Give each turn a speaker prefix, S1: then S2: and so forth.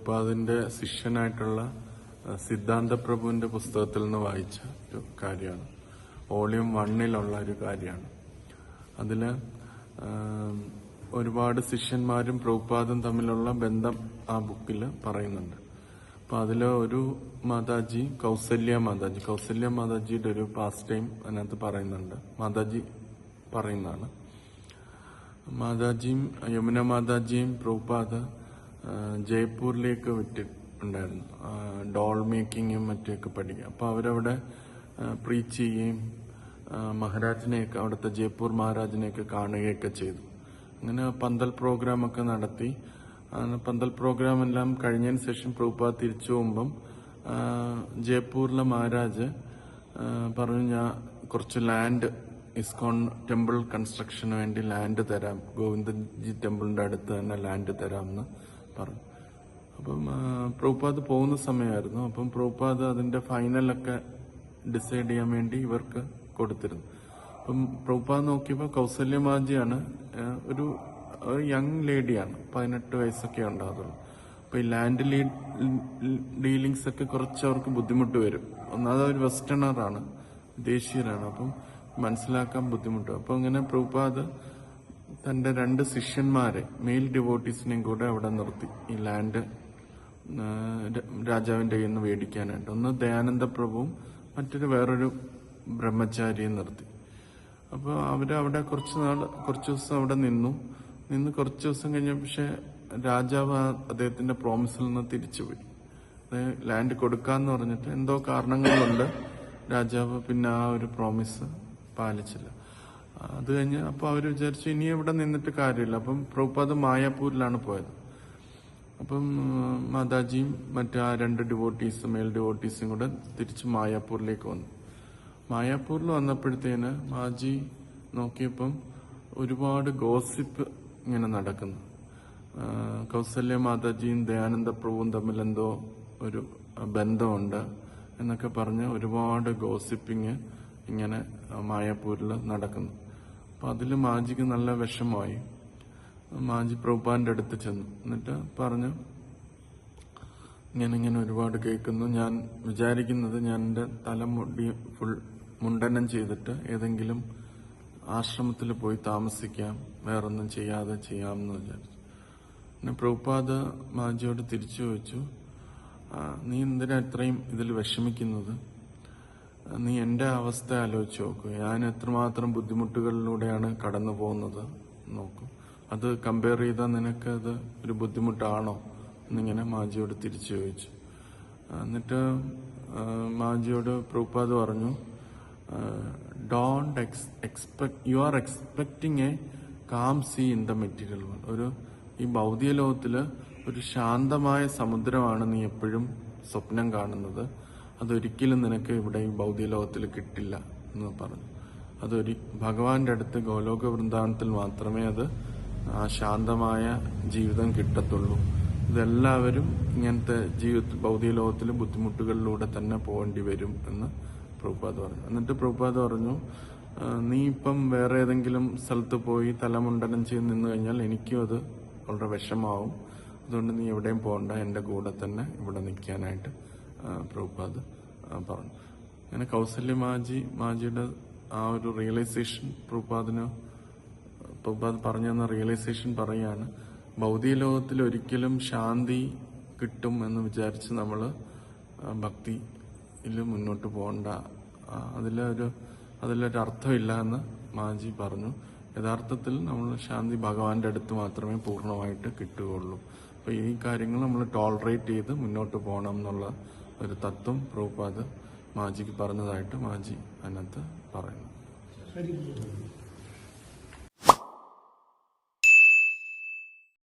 S1: പ്രഭുപാദിന്റെ ശിഷ്യനായിട്ടുള്ള സിദ്ധാന്ത പ്രഭുവിന്റെ പുസ്തകത്തിൽ നിന്ന് വായിച്ച ഒരു കാര്യമാണ്. വോളിയം 1 ഒരു കാര്യമാണ്. അതില് ഒരുപാട് ശിഷ്യന്മാരും പ്രഭുപാദും തമ്മിലുള്ള ബന്ധം ആ ബുക്കിൽ പറയുന്നുണ്ട്. അപ്പൊ അതില് ഒരു മാതാജി കൗസല്യ മാതാജിയുടെ ഒരു പാസ്റ്റ് ടൈം അതിനകത്ത് പറയുന്നുണ്ട്. മാതാജി പറയുന്നതാണ്. മാതാജിയും യമുന മാതാജിയും പ്രഭുപാദ് ജയ്പൂരിലേക്ക് വിട്ടിട്ടുണ്ടായിരുന്നു, ഡോൾ മേക്കിങ്ങും മറ്റൊക്കെ പഠിക്കുക. അപ്പൊ അവരവിടെ പ്രീച്ച് ചെയ്യുകയും മഹാരാജിനെയൊക്കെ, അവിടുത്തെ ജയ്പൂർ മഹാരാജിനെയൊക്കെ കാണുകയൊക്കെ ചെയ്തു. അങ്ങനെ പന്തൽ പ്രോഗ്രാം ഒക്കെ നടത്തി. പന്തൽ പ്രോഗ്രാം എല്ലാം കഴിഞ്ഞതിന് ശേഷം പ്രഭുപാദ് തിരിച്ചു പോകുമ്പം ജയ്പൂരിലെ മഹാരാജ് പറഞ്ഞു, ഞാൻ കുറച്ച് ലാൻഡ് ഇസ്കോൺ ടെമ്പിൾ കൺസ്ട്രക്ഷന് വേണ്ടി ലാൻഡ് തരാം, ഗോവിന്ദജി ടെമ്പിളിന്റെ അടുത്ത് തന്നെ ലാൻഡ് തരാമെന്ന് പറഞ്ഞു. അപ്പം പ്രഭുപാദ് പോകുന്ന സമയമായിരുന്നു. അപ്പം പ്രഭുപാദ് അതിന്റെ ഫൈനലൊക്കെ ഡിസൈഡ് ചെയ്യാൻ വേണ്ടി ഇവർക്ക് കൊടുത്തിരുന്നു. അപ്പം പ്രഭുപാദ് നോക്കിയപ്പോൾ കൗസല്യ മാജിയാണ്, ഒരു യങ് ലേഡിയാണ്, 18 വയസ്സൊക്കെ ഉണ്ടാകുള്ളൂ. അപ്പൊ ഈ ലാൻഡ് ഡീലിങ്സ് ഒക്കെ കുറച്ച് അവർക്ക് ബുദ്ധിമുട്ട് വരും. ഒന്നാമത് അവർ വെസ്റ്റേണറാണ്, ദേശീയരാണ്. അപ്പം മനസ്സിലാക്കാൻ ബുദ്ധിമുട്ട്. അപ്പൊ അങ്ങനെ പ്രഭുപാദ് തന്റെ 2 ശിഷ്യന്മാരെ, മെയിൽ ഡിവോട്ടീസിനെയും കൂടെ അവിടെ നിർത്തി ഈ ലാൻഡ് രാജാവിന്റെ കയ്യിൽ നിന്ന് മേടിക്കാനായിട്ട്. ഒന്ന് ദയാനന്ദ പ്രഭുവും മറ്റൊരു വേറൊരു ബ്രഹ്മചാരിയെ നിർത്തി. അപ്പൊ അവരവിടെ കുറച്ച് ദിവസം അവിടെ നിന്നു കുറച്ച് ദിവസം കഴിഞ്ഞ പക്ഷെ രാജാവ് അദ്ദേഹത്തിന്റെ പ്രോമിസിൽ നിന്ന് തിരിച്ചുപോയി. ലാൻഡ് കൊടുക്കാന്ന് പറഞ്ഞിട്ട് എന്തോ കാരണങ്ങളുണ്ട് രാജാവ് പിന്നെ ആ ഒരു പ്രോമിസ് പാലിച്ചില്ല. അത് കഴിഞ്ഞ് അപ്പൊ അവര് വിചാരിച്ചു ഇനി ഇവിടെ നിന്നിട്ട് കാര്യമില്ല. അപ്പം പ്രഭുപാദ് മായാപൂരിലാണ് പോയത്. അപ്പം മാതാജിയും മറ്റു ആ 2 ഡിവോട്ടീസും മെയിൽ ഡിവോട്ടീസും കൂടെ തിരിച്ച് മായാപൂരിലേക്ക് വന്നു. മായാപൂരിൽ വന്നപ്പോഴത്തേന് മാജി നോക്കിയപ്പം ഒരുപാട് ഗോസിപ്പ് ഇങ്ങനെ നടക്കുന്നു. കൗസല്യ മാതാജിയും ദയാനന്ദ പ്രഭുവും തമ്മിൽ എന്തോ ഒരു ബന്ധമുണ്ട് എന്നൊക്കെ പറഞ്ഞ് ഒരുപാട് ഗോസിപ്പിങ് ഇങ്ങനെ മായാപൂരിൽ നടക്കുന്നു. അപ്പൊ അതില് മാജിക്ക് നല്ല വിഷമമായി. മാജി പ്രഭുപാദിന്റെ അടുത്ത് ചെന്നു. എന്നിട്ട് പറഞ്ഞു, ഇങ്ങനെ ഒരുപാട് കേൾക്കുന്നു, ഞാൻ വിചാരിക്കുന്നത് ഞാൻ എന്റെ തലമുടി ഫുൾ മുണ്ടനം ചെയ്തിട്ട് ഏതെങ്കിലും ആശ്രമത്തിൽ പോയി താമസിക്കാം, വേറൊന്നും ചെയ്യാതെ ചെയ്യാമെന്ന് വിചാരിച്ചു. പിന്നെ പ്രഭുപാദ് മാജിയോട് തിരിച്ചു ചോദിച്ചു, നീ എന്തിനാ ഇത്രയും ഇതിൽ വിഷമിക്കുന്നത്? നീ എന്റെ അവസ്ഥ ആലോചിച്ച് നോക്കൂ, ഞാൻ എത്രമാത്രം ബുദ്ധിമുട്ടുകളിലൂടെയാണ് കടന്നു പോകുന്നത് നോക്കൂ. അത് കമ്പയർ ചെയ്താൽ നിനക്ക് അത് ഒരു ബുദ്ധിമുട്ടാണോ എന്നിങ്ങനെ മാജിയോട് തിരിച്ചു ചോദിച്ചു. എന്നിട്ട് മാജിയോട് പ്രഭുപാദ് പറഞ്ഞു, don't expect, you are expecting a calm sea in the material world. ഈ ഭൗതിക ലോകത്തില് ഒരു ശാന്തമായ സമുദ്രമാണ് നീ എപ്പോഴും സ്വപ്നം കാണുന്നത്. അതൊരിക്കലും നിനക്ക് ഇവിടെ ഈ ഭൗതിക ലോകത്തിൽ കിട്ടില്ല എന്ന് പറഞ്ഞു. ഭഗവാന്റെ അടുത്ത് ഗോലോക വൃന്ദാവനത്തിൽ മാത്രമേ അത് ആ ശാന്തമായ ജീവിതം കിട്ടത്തുള്ളൂ. ഇതെല്ലാവരും ഇങ്ങനത്തെ ഭൗതിക ലോകത്തിലെ ബുദ്ധിമുട്ടുകളിലൂടെ തന്നെ പോകേണ്ടി വരും എന്ന് പ്രഭുപാദ് പറഞ്ഞു. എന്നിട്ട് പ്രഭുപാദ് പറഞ്ഞു, നീ ഇപ്പം വേറെ ഏതെങ്കിലും സ്ഥലത്ത് പോയി തലമുണ്ടനം ചെയ്ത് നിന്ന് കഴിഞ്ഞാൽ എനിക്കും അത് വളരെ വിഷമാവും. അതുകൊണ്ട് നീ എവിടെയും പോകണ്ട, എന്റെ കൂടെ തന്നെ ഇവിടെ നിൽക്കാനായിട്ട് പ്രഭുപാദ് പറഞ്ഞു. അങ്ങനെ കൗസല്യ മാജിയുടെ ആ ഒരു റിയലൈസേഷൻ പ്രഭുപാദ് പറഞ്ഞു തന്ന റിയലൈസേഷൻ പറയാണ്, ഭൗതിക ലോകത്തിൽ ഒരിക്കലും ശാന്തി കിട്ടും എന്ന് വിചാരിച്ച് നമ്മള് ഭക്തിയിൽ മുന്നോട്ട് പോകണ്ട, അതിലൊരു അർത്ഥമില്ല എന്ന് മാജി പറഞ്ഞു. യഥാർത്ഥത്തിൽ നമ്മൾ ശാന്തി ഭഗവാന്റെ അടുത്ത് മാത്രമേ പൂർണ്ണമായിട്ട് കിട്ടുകയുള്ളൂ. അപ്പൊ ഈ കാര്യങ്ങൾ നമ്മൾ ടോളറേറ്റ് ചെയ്ത് മുന്നോട്ട് പോകണം എന്നുള്ള ഒരു തത്വം പ്രഭുപാദ് മാജിക്ക് പറഞ്ഞതായിട്ട് മാജി അതിനകത്ത് പറയുന്നു.